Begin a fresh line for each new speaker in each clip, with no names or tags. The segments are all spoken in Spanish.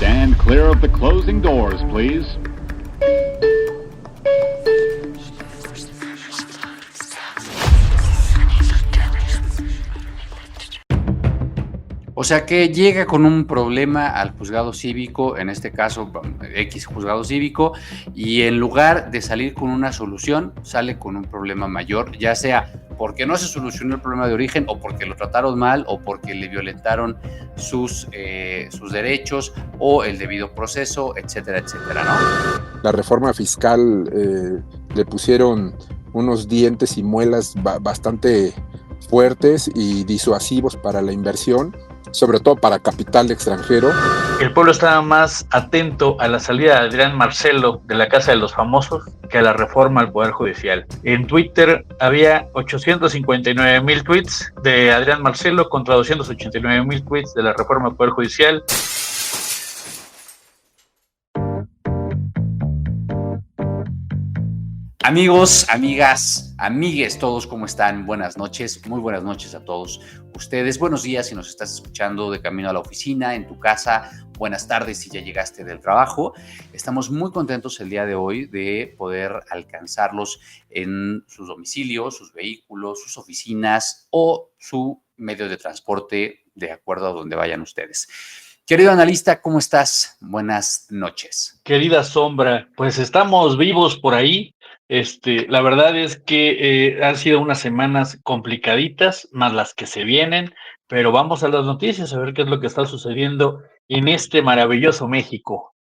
Stand clear of the closing doors, please.
O sea que llega con un problema al juzgado cívico, en este caso X juzgado cívico, y en lugar de salir con una solución, sale con un problema mayor, ya sea porque no se solucionó el problema de origen, o porque lo trataron mal, o porque le violentaron sus derechos, o el debido proceso, etcétera, etcétera, ¿no?
La reforma fiscal le pusieron unos dientes y muelas bastante fuertes y disuasivos para la inversión, sobre todo para capital extranjero.
El pueblo estaba más atento a la salida de Adrián Marcelo de la Casa de los Famosos que a la reforma al Poder Judicial. En Twitter había 859,000 tweets de Adrián Marcelo contra 289,000 tweets de la reforma al Poder Judicial.
Amigos, amigas, amigues, todos, ¿cómo están? Buenas noches, muy buenas noches a todos ustedes. Buenos días si nos estás escuchando de camino a la oficina, en tu casa. Buenas tardes si ya llegaste del trabajo. Estamos muy contentos el día de hoy de poder alcanzarlos en sus domicilios, sus vehículos, sus oficinas o su medio de transporte, de acuerdo a donde vayan ustedes. Querido analista, ¿cómo estás? Buenas noches.
Querida Sombra, pues estamos vivos por ahí. La verdad es que han sido unas semanas complicaditas, más las que se vienen, pero vamos a las noticias a ver qué es lo que está sucediendo en este maravilloso México.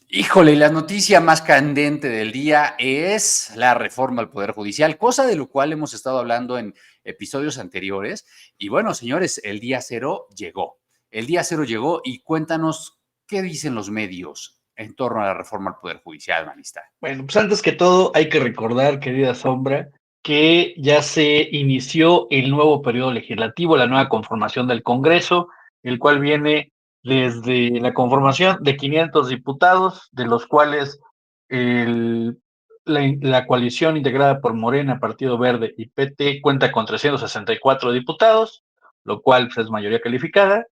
Híjole, la noticia más candente del día es la reforma al Poder Judicial, cosa de lo cual hemos estado hablando en episodios anteriores. Y bueno, señores, el día cero llegó. El día cero llegó y cuéntanos qué dicen los medios en torno a la reforma al Poder Judicial, analista.
Bueno, pues antes que todo hay que recordar, querida Sombra, que ya se inició el nuevo periodo legislativo, la nueva conformación del Congreso, el cual viene desde la conformación de 500 diputados, de los cuales la coalición integrada por Morena, Partido Verde y PT cuenta con 364 diputados, lo cual pues, es mayoría calificada.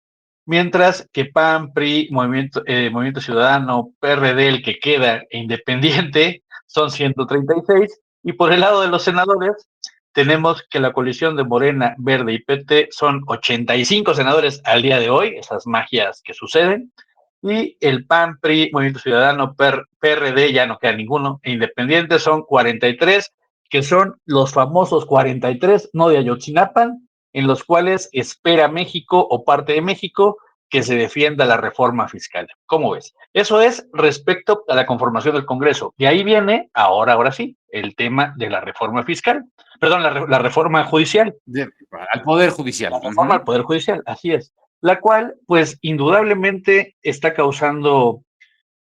Mientras que PAN, PRI, Movimiento Ciudadano, PRD, el que queda, e Independiente, son 136. Y por el lado de los senadores, tenemos que la coalición de Morena, Verde y PT son 85 senadores al día de hoy, esas magias que suceden. Y el PAN, PRI, Movimiento Ciudadano, PRD, ya no queda ninguno, e Independiente son 43, que son los famosos 43, no de Ayotzinapa, en los cuales espera México o parte de México que se defienda la reforma fiscal. ¿Cómo ves? Eso es respecto a la conformación del Congreso. Y ahí viene, ahora sí, el tema de la reforma fiscal. Perdón, la reforma judicial.
Al Poder Judicial.
La reforma al Poder Judicial, así es. La cual, pues, indudablemente está causando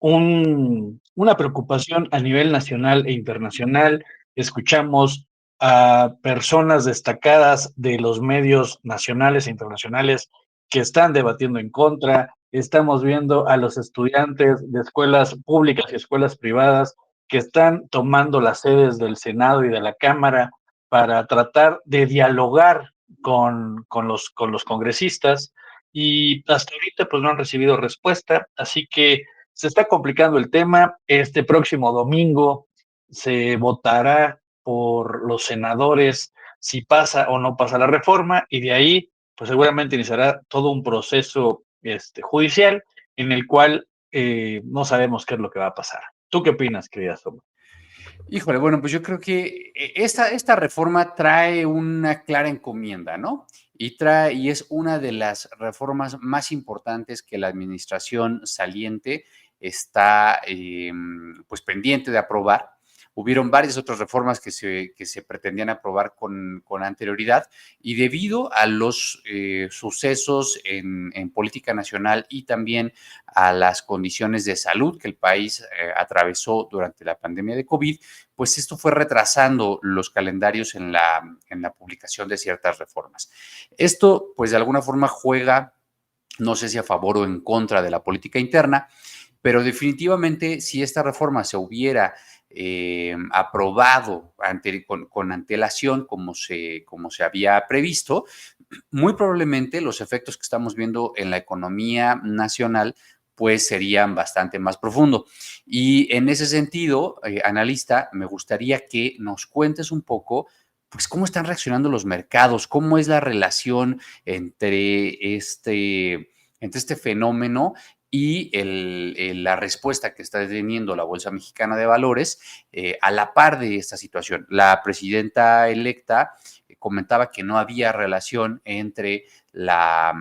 una preocupación a nivel nacional e internacional. Escuchamos a personas destacadas de los medios nacionales e internacionales que están debatiendo en contra. Estamos viendo a los estudiantes de escuelas públicas y escuelas privadas que están tomando las sedes del Senado y de la Cámara para tratar de dialogar con los congresistas, y hasta ahorita pues no han recibido respuesta, así que se está complicando el tema. Este próximo domingo se votará por los senadores si pasa o no pasa la reforma, y de ahí pues seguramente iniciará todo un proceso judicial en el cual no sabemos qué es lo que va a pasar. ¿Tú qué opinas, querida Sombra?
Híjole, bueno, pues yo creo que esta reforma trae una clara encomienda, ¿no? Y es una de las reformas más importantes que la administración saliente está pues pendiente de aprobar. Hubieron varias otras reformas que se pretendían aprobar con anterioridad, y debido a los sucesos en política nacional y también a las condiciones de salud que el país atravesó durante la pandemia de COVID, pues esto fue retrasando los calendarios en la publicación de ciertas reformas. Esto, pues de alguna forma juega, no sé si a favor o en contra de la política interna, pero definitivamente si esta reforma se hubiera aprobado con antelación como se había previsto, muy probablemente los efectos que estamos viendo en la economía nacional pues serían bastante más profundo. Y en ese sentido, analista, me gustaría que nos cuentes un poco, pues, cómo están reaccionando los mercados, cómo es la relación entre este fenómeno y la respuesta que está teniendo la Bolsa Mexicana de Valores a la par de esta situación. La presidenta electa comentaba que no había relación entre la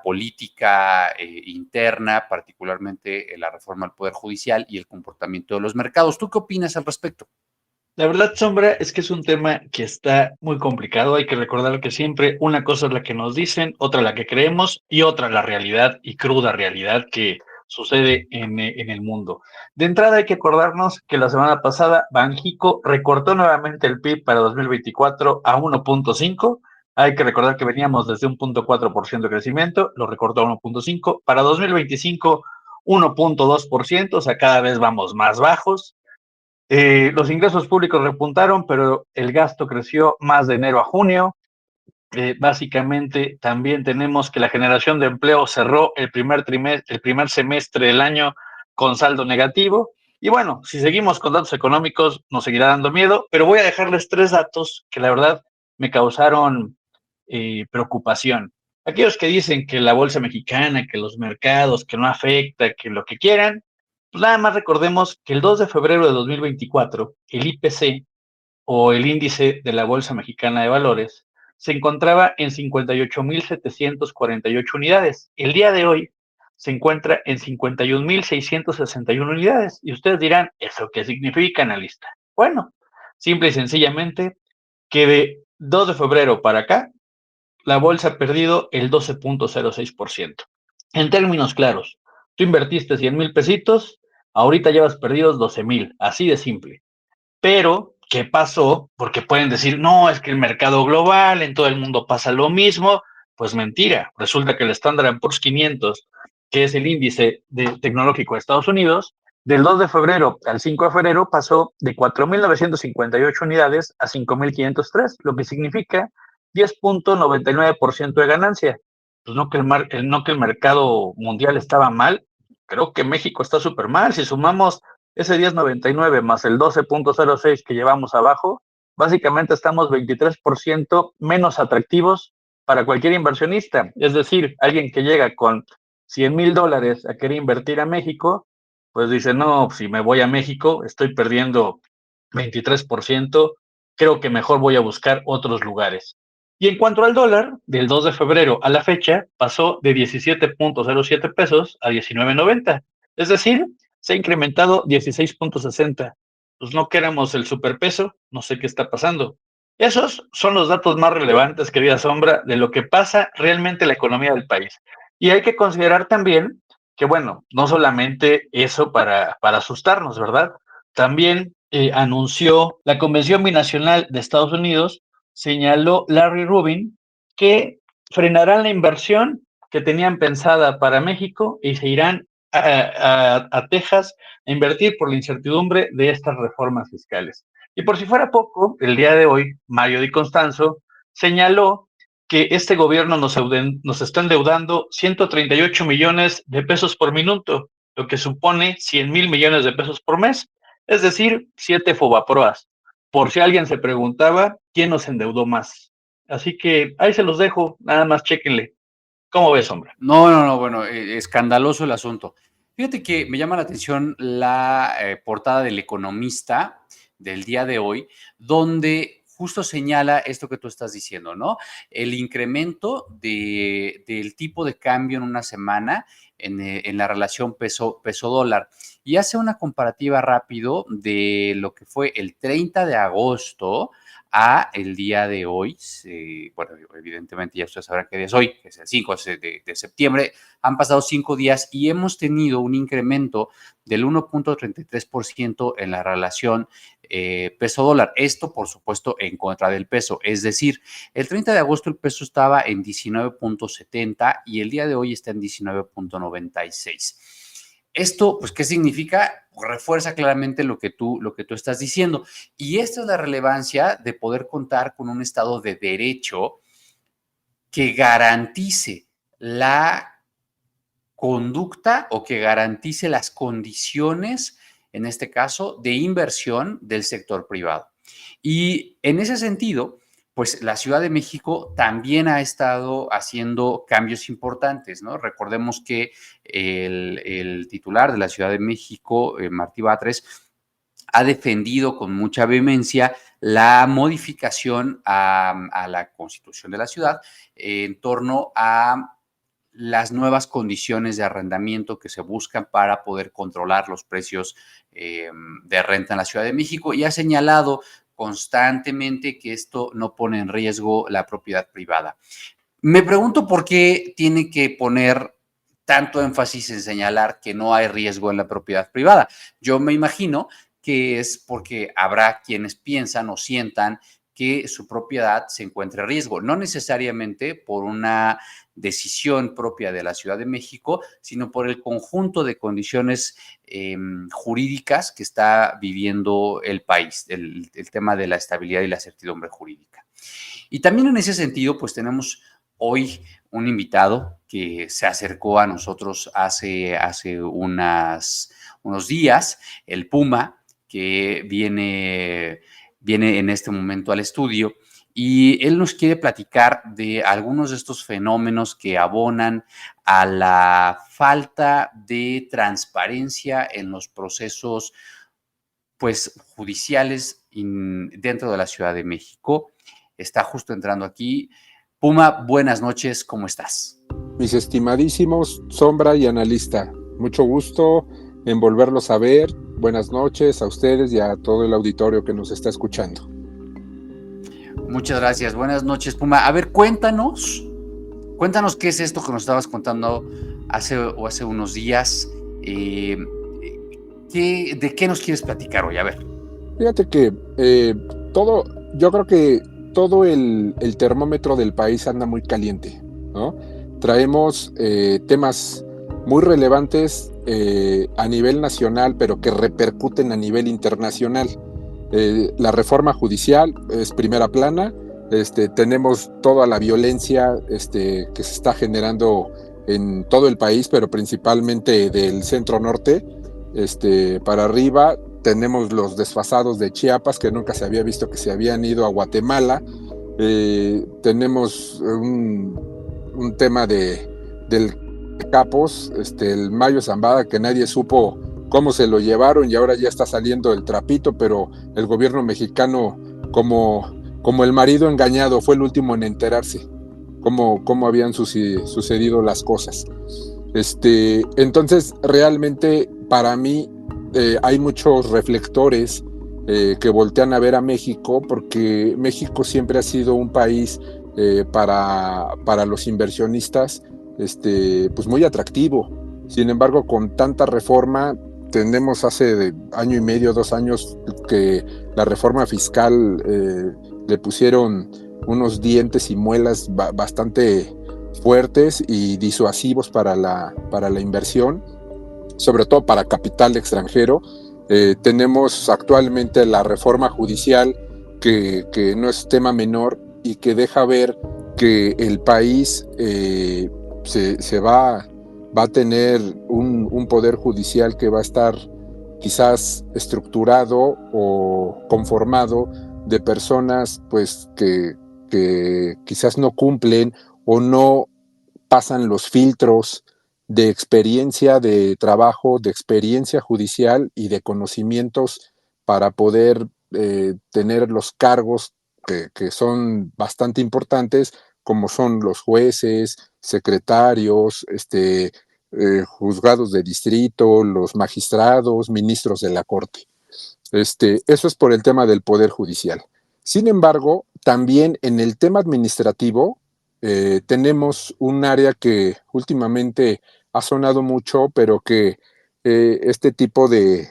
política interna, particularmente la reforma al Poder Judicial y el comportamiento de los mercados. ¿Tú qué opinas al respecto?
La verdad, Sombra, es que es un tema que está muy complicado. Hay que recordar que siempre una cosa es la que nos dicen, otra la que creemos y otra la realidad y cruda realidad que sucede en el mundo. De entrada hay que acordarnos que la semana pasada Banxico recortó nuevamente el PIB para 2024 a 1.5. Hay que recordar que veníamos desde un 0.4% de crecimiento, lo recortó a 1.5. Para 2025, 1.2%, o sea, cada vez vamos más bajos. Los ingresos públicos repuntaron, pero el gasto creció más de enero a junio. Básicamente, también tenemos que la generación de empleo cerró el primer semestre del año con saldo negativo. Y bueno, si seguimos con datos económicos, nos seguirá dando miedo, pero voy a dejarles 3 datos que la verdad me causaron preocupación. Aquellos que dicen que la bolsa mexicana, que los mercados, que no afecta, que lo que quieran, pues nada más recordemos que el 2 de febrero de 2024, el IPC o el índice de la Bolsa Mexicana de Valores se encontraba en 58,748 unidades. El día de hoy se encuentra en 51,661 unidades. Y ustedes dirán, ¿eso qué significa, analista? Bueno, simple y sencillamente que de 2 de febrero para acá, la bolsa ha perdido el 12,06%. En términos claros, tú invertiste 100,000 pesitos, ahorita llevas perdidos 12,000, así de simple. Pero, ¿qué pasó? Porque pueden decir, no, es que el mercado global, en todo el mundo pasa lo mismo. Pues mentira, resulta que el Standard & Poor's 500, que es el índice tecnológico de Estados Unidos, del 2 de febrero al 5 de febrero pasó de 4,958 unidades a 5,503, lo que significa 10,99% de ganancia. Pues no que el mercado mundial estaba mal, creo que México está súper mal. Si sumamos ese 10,99 más el 12,06 que llevamos abajo, básicamente estamos 23% menos atractivos para cualquier inversionista. Es decir, alguien que llega con $100,000 a querer invertir a México, pues dice, no, si me voy a México, estoy perdiendo 23%, creo que mejor voy a buscar otros lugares. Y en cuanto al dólar, del 2 de febrero a la fecha, pasó de 17,07 pesos a 19,90. Es decir, se ha incrementado 16,60. Pues no queremos el superpeso, no sé qué está pasando. Esos son los datos más relevantes, querida Sombra, de lo que pasa realmente en la economía del país. Y hay que considerar también que, bueno, no solamente eso para asustarnos, ¿verdad? También anunció la Convención Binacional de Estados Unidos, señaló Larry Rubin, que frenarán la inversión que tenían pensada para México y se irán a Texas a invertir por la incertidumbre de estas reformas fiscales. Y por si fuera poco, el día de hoy, Mario Di Constanzo señaló que este gobierno nos está endeudando 138 millones de pesos por minuto, lo que supone 100,000 millones de pesos por mes, es decir, 7 Fobaproas. Por si alguien se preguntaba, ¿quién nos endeudó más? Así que ahí se los dejo, nada más chéquenle. ¿Cómo ves, Sombra?
No, bueno, escandaloso el asunto. Fíjate que me llama la atención la portada del Economista del día de hoy, donde justo señala esto que tú estás diciendo, ¿no? El incremento del tipo de cambio en una semana en la relación peso-dólar. Y hace una comparativa rápido de lo que fue el 30 de agosto a el día de hoy. Bueno, evidentemente ya ustedes sabrán qué día es hoy, que es el 5 de septiembre. Han pasado 5 días y hemos tenido un incremento del 1,33% en la relación peso-dólar. Esto, por supuesto, en contra del peso. Es decir, el 30 de agosto el peso estaba en 19,70 y el día de hoy está en 19,96. Esto, pues, ¿qué significa? Refuerza claramente lo que tú estás diciendo. Y esta es la relevancia de poder contar con un Estado de Derecho que garantice la conducta o que garantice las condiciones, en este caso, de inversión del sector privado. Y en ese sentido, pues la Ciudad de México también ha estado haciendo cambios importantes, ¿no? Recordemos que el titular de la Ciudad de México, Martí Batres, ha defendido con mucha vehemencia la modificación a la Constitución de la ciudad en torno a las nuevas condiciones de arrendamiento que se buscan para poder controlar los precios de renta en la Ciudad de México, y ha señalado constantemente que esto no pone en riesgo la propiedad privada. Me pregunto por qué tiene que poner tanto énfasis en señalar que no hay riesgo en la propiedad privada. Yo me imagino que es porque habrá quienes piensan o sientan que su propiedad se encuentra en riesgo, no necesariamente por una decisión propia de la Ciudad de México, sino por el conjunto de condiciones jurídicas que está viviendo el país, el tema de la estabilidad y la certidumbre jurídica. Y también en ese sentido, pues tenemos hoy un invitado que se acercó a nosotros hace unos días, el Puma, que viene en este momento al estudio, y él nos quiere platicar de algunos de estos fenómenos que abonan a la falta de transparencia en los procesos, pues, judiciales dentro de la Ciudad de México. Está justo entrando aquí. Puma, buenas noches, ¿cómo estás?
Mis estimadísimos Sombra y Analista, mucho gusto en volverlos a ver. Buenas noches a ustedes y a todo el auditorio que nos está escuchando.
Muchas gracias, buenas noches, Puma. A ver, cuéntanos qué es esto que nos estabas contando hace unos días. ¿De qué nos quieres platicar hoy? A ver.
Fíjate que yo creo que todo el termómetro del país anda muy caliente, ¿no? Traemos temas muy relevantes a nivel nacional, pero que repercuten a nivel internacional. La reforma judicial es primera plana. Tenemos toda la violencia que se está generando en todo el país, pero principalmente del centro norte para arriba. Tenemos los desfasados de Chiapas, que nunca se había visto que se habían ido a Guatemala. Tenemos un tema del Capos, el Mayo Zambada, que nadie supo cómo se lo llevaron y ahora ya está saliendo el trapito, pero el gobierno mexicano, como el marido engañado, fue el último en enterarse cómo habían sucedido las cosas. Entonces, realmente, para mí, hay muchos reflectores que voltean a ver a México, porque México siempre ha sido un país para los inversionistas pues muy atractivo. Sin embargo, con tanta reforma, tenemos hace año y medio, 2 años, que la reforma fiscal le pusieron unos dientes y muelas bastante fuertes y disuasivos para la inversión, sobre todo para capital extranjero. Tenemos actualmente la reforma judicial que no es tema menor y que deja ver que el país se va a tener un poder judicial que va a estar quizás estructurado o conformado de personas pues que quizás no cumplen o no pasan los filtros de experiencia de trabajo, de experiencia judicial y de conocimientos para poder tener los cargos que son bastante importantes, como son los jueces, secretarios, juzgados de distrito, los magistrados, ministros de la corte. Eso es por el tema del poder judicial. Sin embargo, también en el tema administrativo tenemos un área que últimamente ha sonado mucho, pero que este tipo de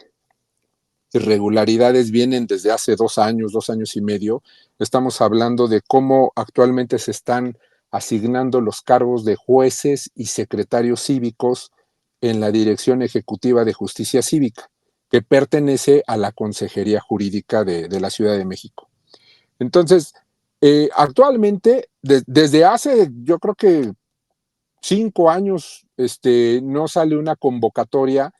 irregularidades vienen desde hace 2 años, 2 años y medio. Estamos hablando de cómo actualmente se están asignando los cargos de jueces y secretarios cívicos en la Dirección Ejecutiva de Justicia Cívica, que pertenece a la Consejería Jurídica de la Ciudad de México. Entonces, actualmente, desde hace, yo creo que 5 años no sale una convocatoria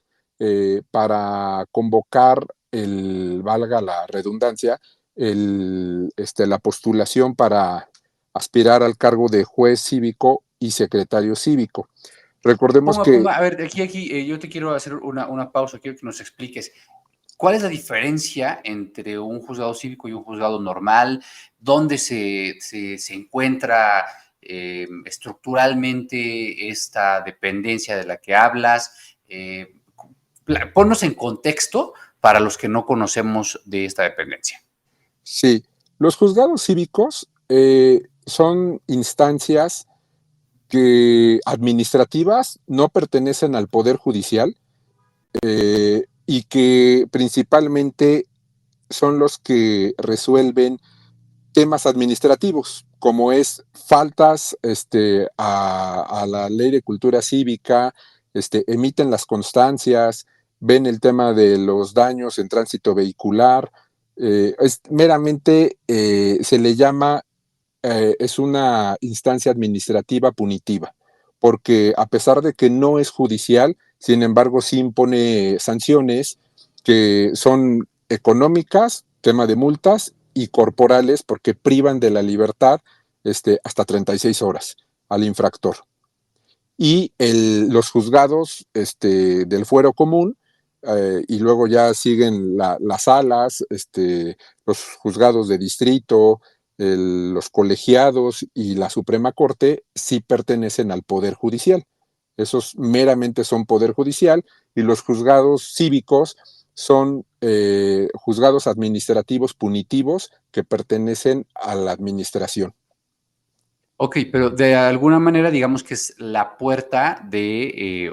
para convocar valga la redundancia, la postulación para aspirar al cargo de juez cívico y secretario cívico. Recordemos que...
A ver, aquí, yo te quiero hacer una pausa, quiero que nos expliques. ¿Cuál es la diferencia entre un juzgado cívico y un juzgado normal? ¿Dónde se encuentra estructuralmente esta dependencia de la que hablas? Ponnos en contexto para los que no conocemos de esta dependencia.
Sí, los juzgados cívicos son instancias que administrativas no pertenecen al Poder Judicial y que principalmente son los que resuelven temas administrativos, como es faltas a la ley de cultura cívica, emiten las constancias, ven el tema de los daños en tránsito vehicular, es meramente se le llama, es una instancia administrativa punitiva, porque a pesar de que no es judicial, sin embargo sí impone sanciones que son económicas, tema de multas, y corporales, porque privan de la libertad hasta 36 horas al infractor. Y los juzgados del fuero común, y luego ya siguen las salas, los juzgados de distrito, los colegiados y la Suprema Corte sí pertenecen al Poder Judicial. Esos meramente son Poder Judicial, y los juzgados cívicos son juzgados administrativos punitivos que pertenecen a la administración.
Ok, pero de alguna manera digamos que es la puerta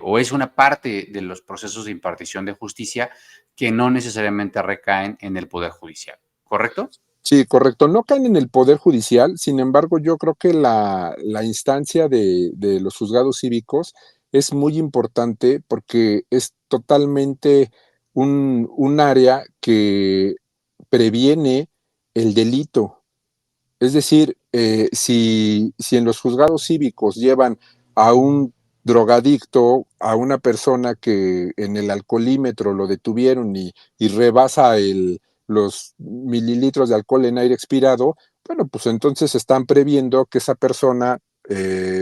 o es una parte de los procesos de impartición de justicia que no necesariamente recaen en el Poder Judicial, ¿correcto?
Sí, correcto. No caen en el Poder Judicial, sin embargo, yo creo que la instancia de los juzgados cívicos es muy importante porque es totalmente un área que previene el delito. Es decir, si en los juzgados cívicos llevan a un drogadicto, a una persona que en el alcoholímetro lo detuvieron y rebasa los mililitros de alcohol en aire expirado, bueno, pues entonces están previendo que esa persona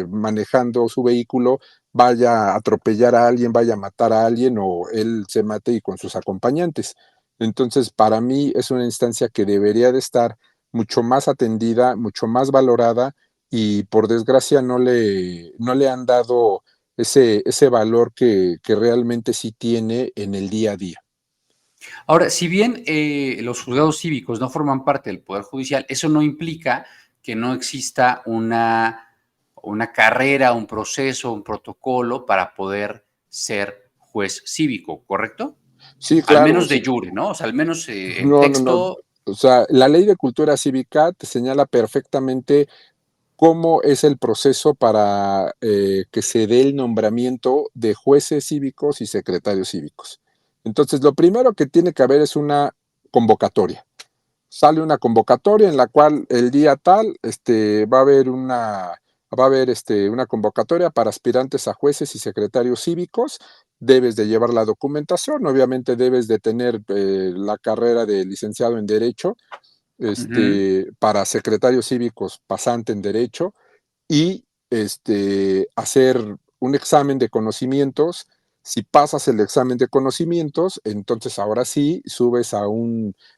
manejando su vehículo vaya a atropellar a alguien, vaya a matar a alguien o él se mate y con sus acompañantes. Entonces, para mí es una instancia que debería de estar mucho más atendida, mucho más valorada, y por desgracia no le han dado ese valor que realmente sí tiene en el día a día.
Ahora, si bien los juzgados cívicos no forman parte del Poder Judicial, eso no implica que no exista una carrera, un proceso, un protocolo para poder ser juez cívico, ¿correcto?
Sí,
Al
claro,
menos de
sí.
jure, ¿no? O sea, al menos en
No, no, no.
texto.
O sea, la ley de cultura cívica te señala perfectamente cómo es el proceso para que se dé el nombramiento de jueces cívicos y secretarios cívicos. Entonces, lo primero que tiene que haber es una convocatoria. Sale una convocatoria en la cual el día tal va a haber una convocatoria para aspirantes a jueces y secretarios cívicos. Debes de llevar la documentación, obviamente debes de tener la carrera de licenciado en Derecho,
Ujú.
para secretarios cívicos pasante en Derecho, y hacer un examen de conocimientos. Si pasas el examen de conocimientos, entonces ahora sí subes a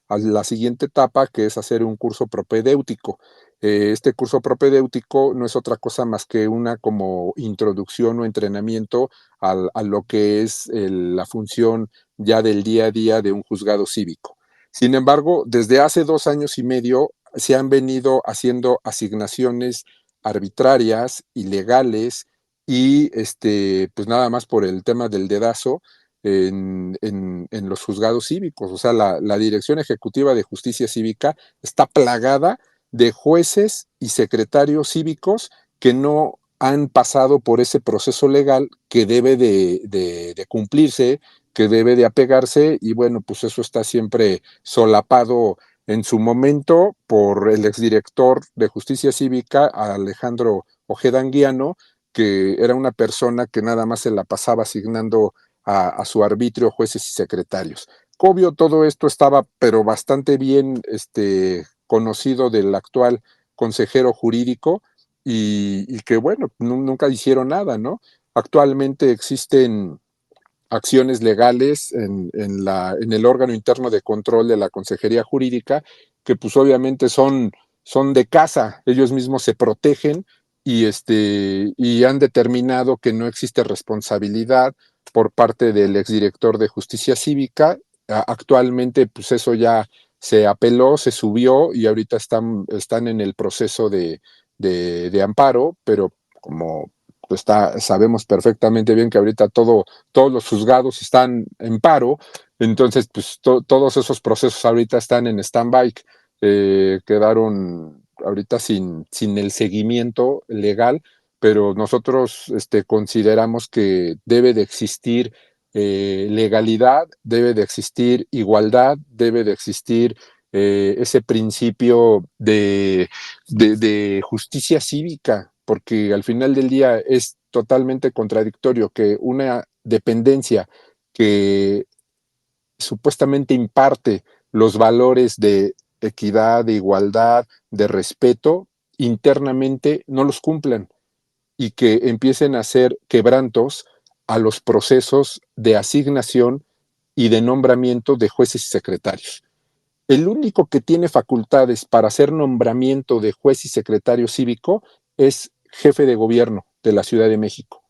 la siguiente etapa, que es hacer un curso propedéutico. Este curso propedéutico no es otra cosa más que una como introducción o entrenamiento a lo que es la función ya del día a día de un juzgado cívico. Sin embargo, desde hace 2 años y medio se han venido haciendo asignaciones arbitrarias, ilegales, y pues nada más por el tema del dedazo en los juzgados cívicos. O sea, la Dirección Ejecutiva de Justicia Cívica está plagada de jueces y secretarios cívicos que no han pasado por ese proceso legal que debe de cumplirse, que debe de apegarse, y bueno, pues eso está siempre solapado en su momento por el exdirector de Justicia Cívica, Alejandro Ojeda Anguiano, que era una persona que nada más se la pasaba asignando a su arbitrio jueces y secretarios. Obvio, todo esto estaba, pero bastante bien conocido del actual consejero jurídico y que, bueno, nunca hicieron nada, ¿no? Actualmente existen acciones legales en el órgano interno de control de la Consejería Jurídica, que pues obviamente son de casa, ellos mismos se protegen y han determinado que no existe responsabilidad por parte del exdirector de Justicia Cívica. Actualmente, pues eso ya se apeló, se subió y ahorita están en el proceso de amparo, pero como sabemos perfectamente bien que ahorita todos los juzgados están en paro, entonces pues todos esos procesos ahorita están en stand-by, quedaron ahorita sin el seguimiento legal, pero nosotros consideramos que debe de existir legalidad, debe de existir igualdad, debe de existir ese principio de justicia cívica, porque al final del día es totalmente contradictorio que una dependencia que supuestamente imparte los valores de equidad, de igualdad, de respeto, internamente no los cumplan y que empiecen a hacer quebrantos a los procesos de asignación y de nombramiento de jueces y secretarios. El único que tiene facultades para hacer nombramiento de juez y secretario cívico es jefe de gobierno de la Ciudad de México.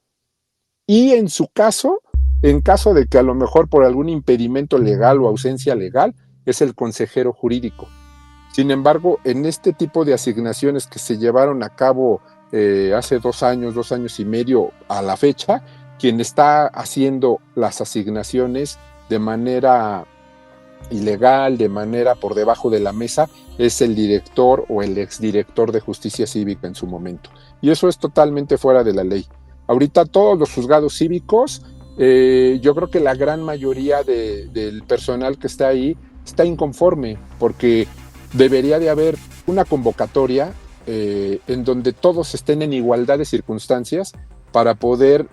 Y en caso de que a lo mejor por algún impedimento legal o ausencia legal, es el consejero jurídico. Sin embargo, en este tipo de asignaciones que se llevaron a cabo hace 2 años y medio a la fecha, quien está haciendo las asignaciones de manera ilegal, de manera por debajo de la mesa, es el director o el exdirector de Justicia Cívica en su momento. Y eso es totalmente fuera de la ley. Ahorita todos los juzgados cívicos, yo creo que la gran mayoría del personal que está ahí está inconforme, porque debería de haber una convocatoria en donde todos estén en igualdad de circunstancias para poder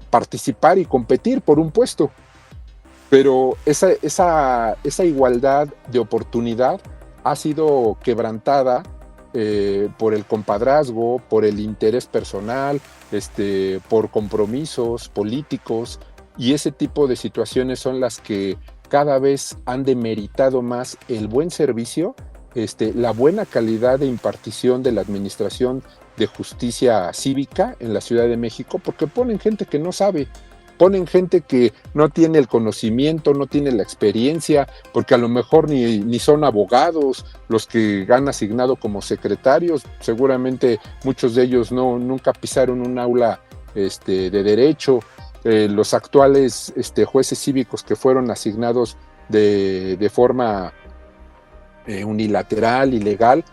participar y competir por un puesto. Pero esa igualdad de oportunidad ha sido quebrantada por el compadrazgo, por el interés personal, por compromisos políticos, y ese tipo de situaciones son las que cada vez han demeritado más el buen servicio, la buena calidad de impartición de la administración de justicia cívica en la Ciudad de México, porque ponen gente que no sabe, ponen gente que no tiene el conocimiento, no tiene la experiencia, porque a lo mejor ni son abogados los que han asignado como secretarios, seguramente muchos de ellos nunca pisaron un aula de derecho. Los actuales jueces cívicos que fueron asignados de forma unilateral, ilegal,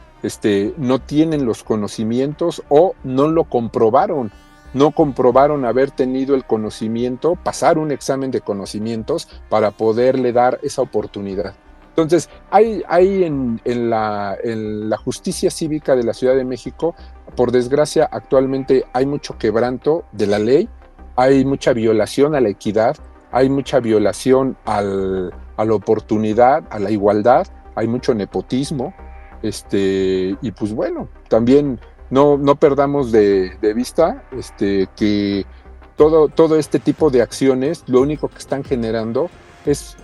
no tienen los conocimientos o no lo comprobaron. No comprobaron haber tenido el conocimiento, pasar un examen de conocimientos para poderle dar esa oportunidad. Entonces, hay en la justicia cívica de la Ciudad de México, por desgracia, actualmente hay mucho quebranto de la ley, hay mucha violación a la equidad, hay mucha violación a la oportunidad, a la igualdad, hay mucho nepotismo, y pues bueno, también no perdamos de vista que todo este tipo de acciones lo único que están generando es,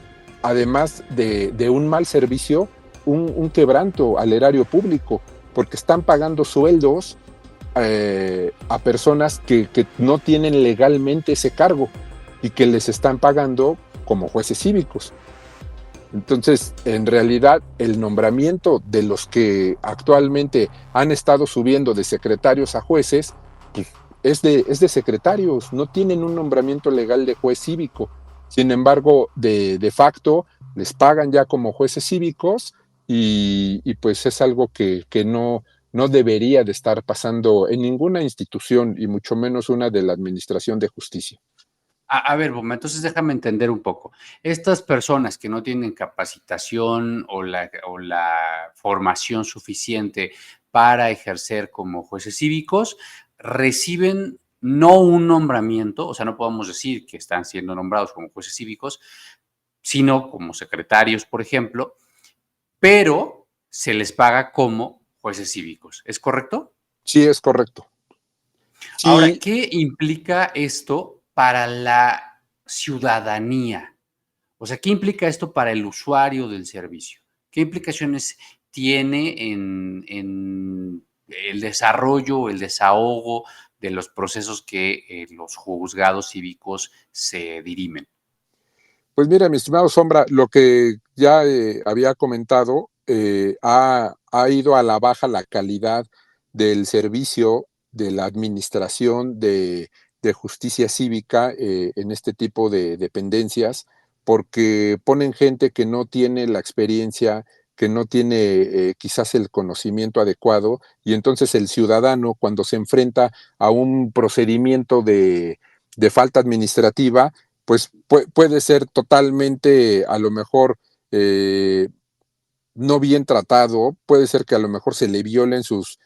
además de un mal servicio, un quebranto al erario público, porque están pagando sueldos a personas que no tienen legalmente ese cargo y que les están pagando como jueces cívicos. Entonces, en realidad, el nombramiento de los que actualmente han estado subiendo de secretarios a jueces, pues, es de secretarios, no tienen un nombramiento legal de juez cívico. Sin embargo, de facto, les pagan ya como jueces cívicos y pues es algo que no debería de estar pasando en ninguna institución y mucho menos una de la Administración de Justicia.
A ver, Boma, entonces déjame entender un poco. Estas personas que no tienen capacitación o la formación suficiente para ejercer como jueces cívicos, reciben no un nombramiento, o sea, no podemos decir que están siendo nombrados como jueces cívicos, sino como secretarios, por ejemplo, pero se les paga como jueces cívicos. ¿Es correcto?
Sí, es correcto.
Ahora,
Sí,
¿qué implica esto para la ciudadanía? O sea, ¿qué implica esto para el usuario del servicio? ¿Qué implicaciones tiene en el desarrollo, el desahogo de los procesos que los juzgados cívicos se dirimen?
pues mira, mi estimado Sombra, lo que ya había comentado, ha ido a la baja la calidad del servicio de la administración de justicia cívica en este tipo de dependencias, porque ponen gente que no tiene la experiencia, que no tiene quizás el conocimiento adecuado, y entonces el ciudadano, cuando se enfrenta a un procedimiento de falta administrativa, pues puede ser totalmente, a lo mejor, no bien tratado, puede ser que a lo mejor se le violen sus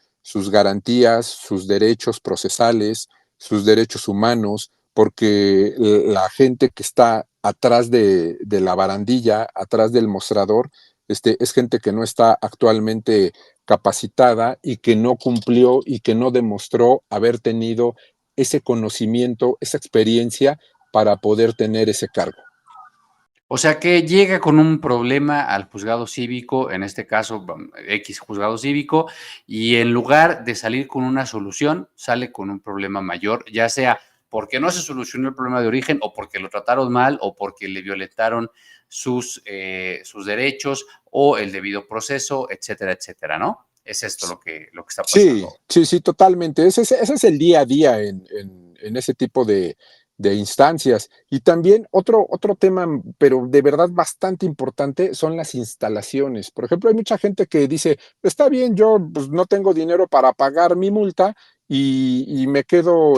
garantías, sus derechos procesales, sus derechos humanos, porque la gente que está atrás de la barandilla, atrás del mostrador, es gente que no está actualmente capacitada y que no cumplió y que no demostró haber tenido ese conocimiento, esa experiencia para poder tener ese cargo.
O sea que llega con un problema al juzgado cívico, en este caso X juzgado cívico, y en lugar de salir con una solución, sale con un problema mayor, ya sea porque no se solucionó el problema de origen, o porque lo trataron mal, o porque le violentaron sus derechos, o el debido proceso, etcétera, etcétera, ¿no? Es esto lo que está
Sí,
pasando.
sí, sí, totalmente. Ese es el día a día en ese tipo de instancias. Y también otro tema, pero de verdad bastante importante, son las instalaciones. Por ejemplo, hay mucha gente que dice, está bien, yo pues, no tengo dinero para pagar mi multa y me quedo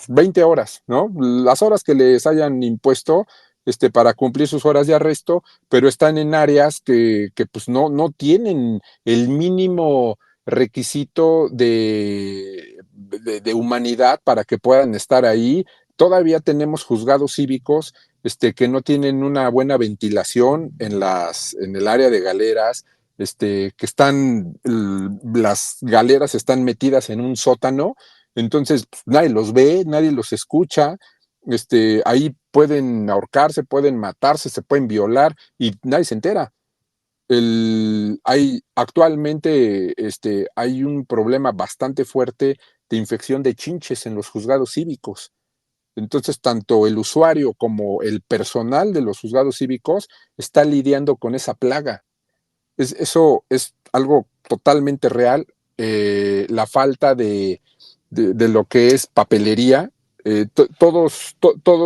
20 horas, ¿no? Las horas que les hayan impuesto para cumplir sus horas de arresto, pero están en áreas que pues no tienen el mínimo requisito de humanidad para que puedan estar ahí. Todavía tenemos juzgados cívicos que no tienen una buena ventilación en el área de galeras, que las galeras están metidas en un sótano, entonces pues, nadie los ve, nadie los escucha, ahí pueden ahorcarse, pueden matarse, se pueden violar y nadie se entera. Actualmente hay un problema bastante fuerte de infección de chinches en los juzgados cívicos. Entonces, tanto el usuario como el personal de los juzgados cívicos está lidiando con esa plaga. Eso es algo totalmente real. La falta de lo que es papelería. Todos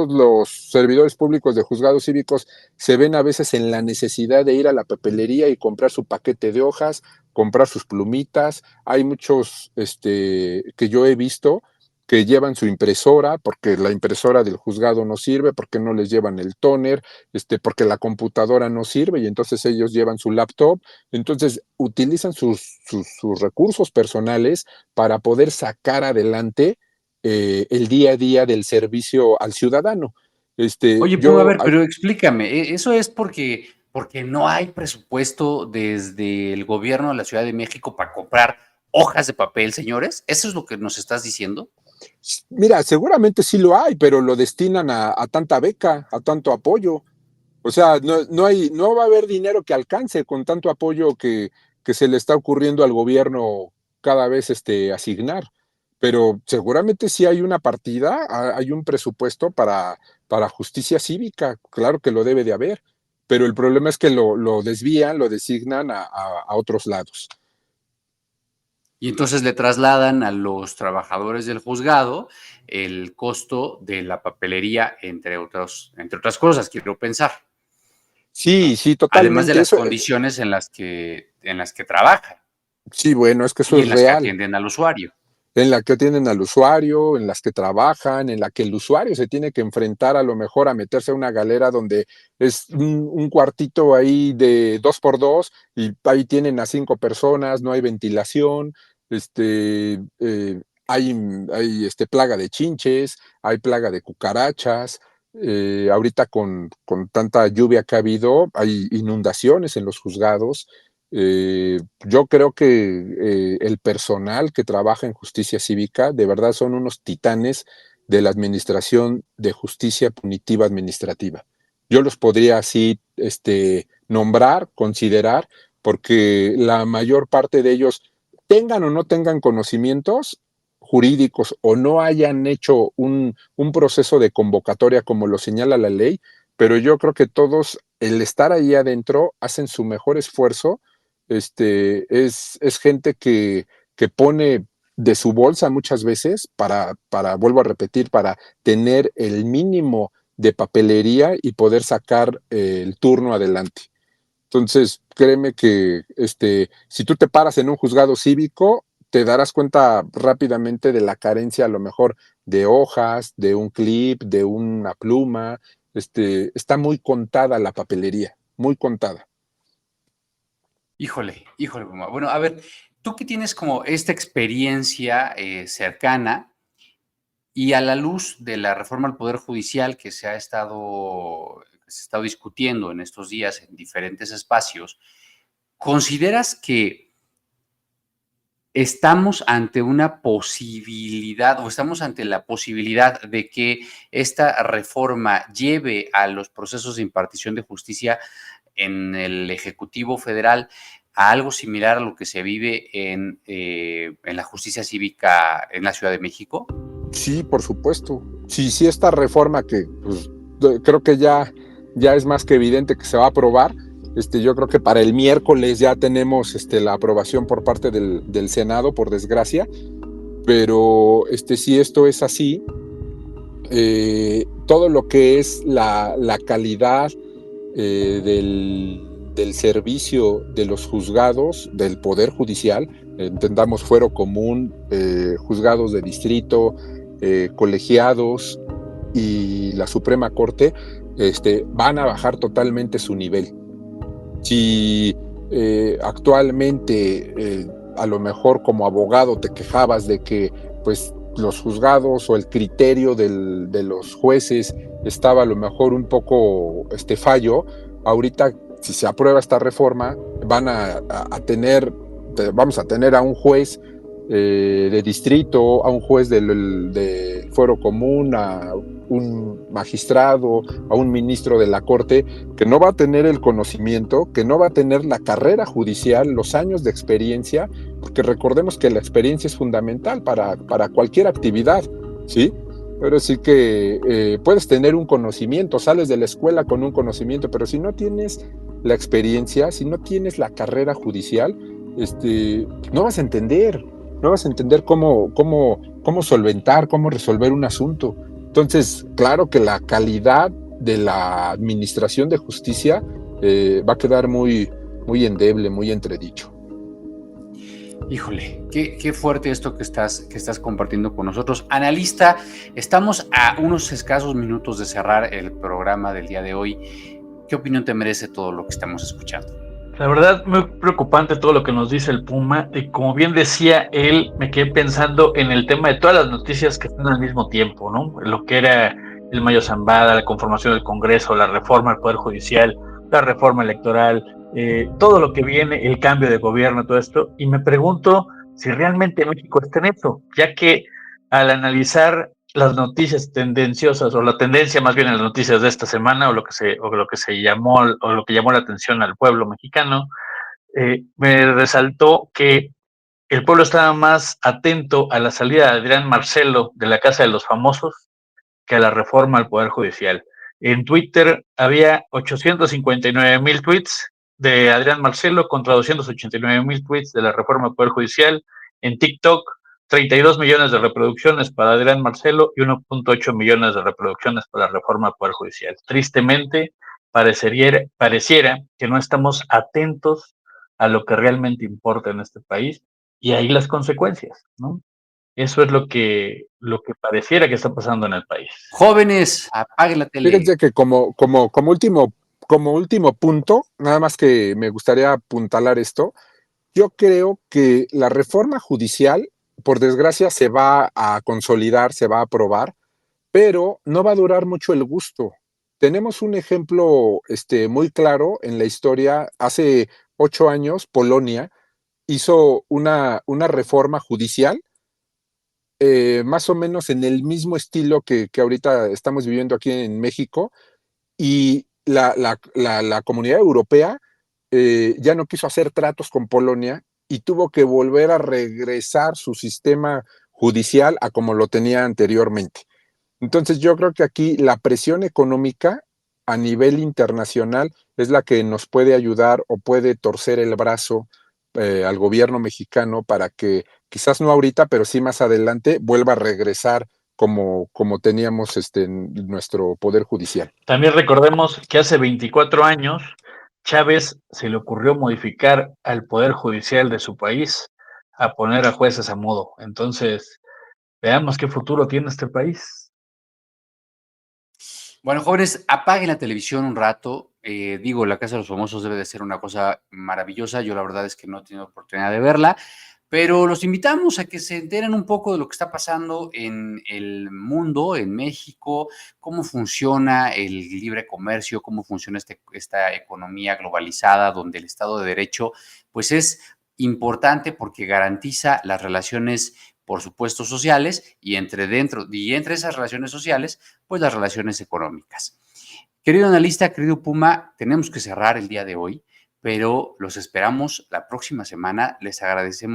los servidores públicos de juzgados cívicos se ven a veces en la necesidad de ir a la papelería y comprar su paquete de hojas, comprar sus plumitas. Hay muchos que yo he visto que llevan su impresora porque la impresora del juzgado no sirve, porque no les llevan el tóner, porque la computadora no sirve y entonces ellos llevan su laptop. Entonces utilizan sus recursos personales para poder sacar adelante el día a día del servicio al ciudadano.
Oye, pero a
Yo,
ver, pero explícame, ¿eso es porque no hay presupuesto desde el gobierno de la Ciudad de México para comprar hojas de papel, señores? ¿Eso es lo que nos estás diciendo?
mira, seguramente sí lo hay, pero lo destinan a tanta beca, a tanto apoyo. O sea, no va a haber dinero que alcance con tanto apoyo que se le está ocurriendo al gobierno cada vez asignar. Pero seguramente sí hay una partida, hay un presupuesto para justicia cívica, claro que lo debe de haber, pero el problema es que lo desvían, lo designan a otros lados.
Y entonces le trasladan a los trabajadores del juzgado el costo de la papelería, entre otras cosas, quiero pensar,
Sí, sí,
además de
totalmente.
las
Eso,
condiciones en las que trabajan
sí, bueno, es que eso
y
es
en las que
real.
atienden al usuario.
En la que atienden al usuario, en las que trabajan, en la que el usuario se tiene que enfrentar a lo mejor a meterse a una galera donde es un cuartito ahí de 2x2 y ahí tienen a 5 personas, no hay ventilación, hay plaga de chinches, hay plaga de cucarachas. Ahorita con tanta lluvia que ha habido, hay inundaciones en los juzgados. Yo creo que el personal que trabaja en justicia cívica de verdad son unos titanes de la administración de justicia punitiva administrativa. Yo los podría así nombrar, considerar, porque la mayor parte de ellos, tengan o no tengan conocimientos jurídicos o no hayan hecho un proceso de convocatoria como lo señala la ley, pero yo creo que todos, el estar ahí adentro, hacen su mejor esfuerzo. Es gente que pone de su bolsa muchas veces vuelvo a repetir, para tener el mínimo de papelería y poder sacar el turno adelante. Entonces, créeme que si tú te paras en un juzgado cívico, te darás cuenta rápidamente de la carencia, a lo mejor, de hojas, de un clip, de una pluma. Está muy contada la papelería, muy contada.
Híjole, Puma. Bueno, a ver, tú que tienes como esta experiencia cercana y a la luz de la reforma al Poder Judicial que se ha estado discutiendo en estos días en diferentes espacios, ¿consideras que estamos ante una posibilidad o estamos ante la posibilidad de que esta reforma lleve a los procesos de impartición de justicia en el Ejecutivo Federal a algo similar a lo que se vive en la justicia cívica en la Ciudad de México?
Sí, por supuesto. Sí, esta reforma que pues, creo que ya es más que evidente que se va a aprobar. Yo creo que para el miércoles ya tenemos la aprobación por parte del Senado, por desgracia. Pero si esto es así, todo lo que es la calidad del servicio de los juzgados, del Poder Judicial, entendamos fuero común, juzgados de distrito, colegiados y la Suprema Corte, van a bajar totalmente su nivel. Si actualmente a lo mejor como abogado te quejabas de que pues los juzgados o el criterio de los jueces estaba a lo mejor un poco fallo, ahorita si se aprueba esta reforma vamos a tener a un juez de distrito, a un juez del fuero común, a un magistrado, a un ministro de la Corte, que no va a tener el conocimiento, que no va a tener la carrera judicial, los años de experiencia, porque recordemos que la experiencia es fundamental para cualquier actividad, ¿sí? Pero sí que puedes tener un conocimiento, sales de la escuela con un conocimiento, pero si no tienes la experiencia, si no tienes la carrera judicial, no vas a entender cómo solventar, cómo resolver un asunto. Entonces, claro que la calidad de la administración de justicia va a quedar muy, muy endeble, muy entredicho.
Híjole, qué fuerte esto que estás compartiendo con nosotros. Analista, estamos a unos escasos minutos de cerrar el programa del día de hoy. ¿Qué opinión te merece todo lo que estamos escuchando?
La verdad, muy preocupante todo lo que nos dice el Puma. Y como bien decía él, me quedé pensando en el tema de todas las noticias que están al mismo tiempo, ¿no? Lo que era el Mayo Zambada, la conformación del Congreso, la reforma del Poder Judicial, la reforma electoral, todo lo que viene, el cambio de gobierno, todo esto. Y me pregunto si realmente México está en eso, ya que al analizar las noticias tendenciosas, o la tendencia más bien en las noticias de esta semana, o lo que llamó la atención al pueblo mexicano, me resaltó que el pueblo estaba más atento a la salida de Adrián Marcelo de la Casa de los Famosos que a la reforma al Poder Judicial. En Twitter había 859,000 tweets de Adrián Marcelo contra 289,000 tweets de la reforma al Poder Judicial. En TikTok, 32 millones de reproducciones para Adrián Marcelo y 1.8 millones de reproducciones para la reforma al Poder Judicial. Tristemente, pareciera que no estamos atentos a lo que realmente importa en este país y ahí las consecuencias, ¿no? Eso es lo que pareciera que está pasando en el país.
Jóvenes, apaguen la tele.
Fíjense que como último punto, nada más que me gustaría apuntalar esto, yo creo que la reforma judicial por desgracia, se va a consolidar, se va a aprobar, pero no va a durar mucho el gusto. Tenemos un ejemplo muy claro en la historia. Hace 8 años, Polonia hizo una reforma judicial, más o menos en el mismo estilo que ahorita estamos viviendo aquí en México, y la comunidad europea ya no quiso hacer tratos con Polonia y tuvo que volver a regresar su sistema judicial a como lo tenía anteriormente. Entonces yo creo que aquí la presión económica a nivel internacional es la que nos puede ayudar o puede torcer el brazo al gobierno mexicano para que quizás no ahorita, pero sí más adelante vuelva a regresar como teníamos nuestro poder judicial.
También recordemos que hace 24 años Chávez se le ocurrió modificar al poder judicial de su país, a poner a jueces a modo. Entonces, veamos qué futuro tiene este país.
Bueno, jóvenes, apaguen la televisión un rato. Digo, La Casa de los Famosos debe de ser una cosa maravillosa. Yo la verdad es que no he tenido oportunidad de verla, pero los invitamos a que se enteren un poco de lo que está pasando en el mundo, en México, cómo funciona el libre comercio, cómo funciona esta economía globalizada, donde el Estado de Derecho, pues es importante porque garantiza las relaciones, por supuesto, sociales y entre esas relaciones sociales, pues las relaciones económicas. Querido analista, querido Puma, tenemos que cerrar el día de hoy, pero los esperamos la próxima semana. Les agradezco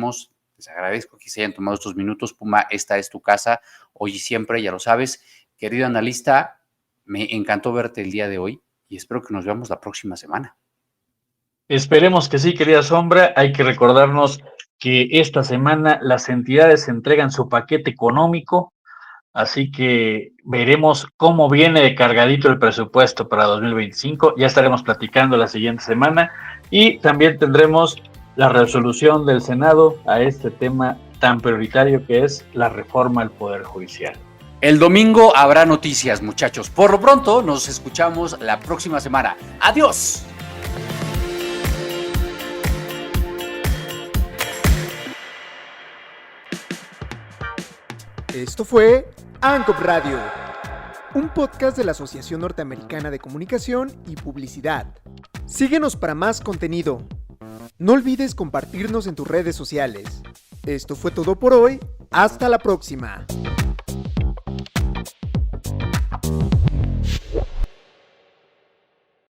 que se hayan tomado estos minutos. Puma, esta es tu casa, hoy y siempre, ya lo sabes. Querido analista, me encantó verte el día de hoy y espero que nos veamos la próxima semana.
Esperemos que sí, querida Sombra. Hay que recordarnos que esta semana las entidades entregan su paquete económico, así que veremos cómo viene de cargadito el presupuesto para 2025. Ya estaremos platicando la siguiente semana y también tendremos la resolución del Senado a este tema tan prioritario que es la reforma al Poder Judicial.
El domingo habrá noticias, muchachos. Por lo pronto, nos escuchamos la próxima semana. ¡Adiós!
Esto fue ANCOP Radio, un podcast de la Asociación Norteamericana de Comunicación y Publicidad. Síguenos para más contenido. No olvides compartirnos en tus redes sociales. Esto fue todo por hoy. Hasta la próxima.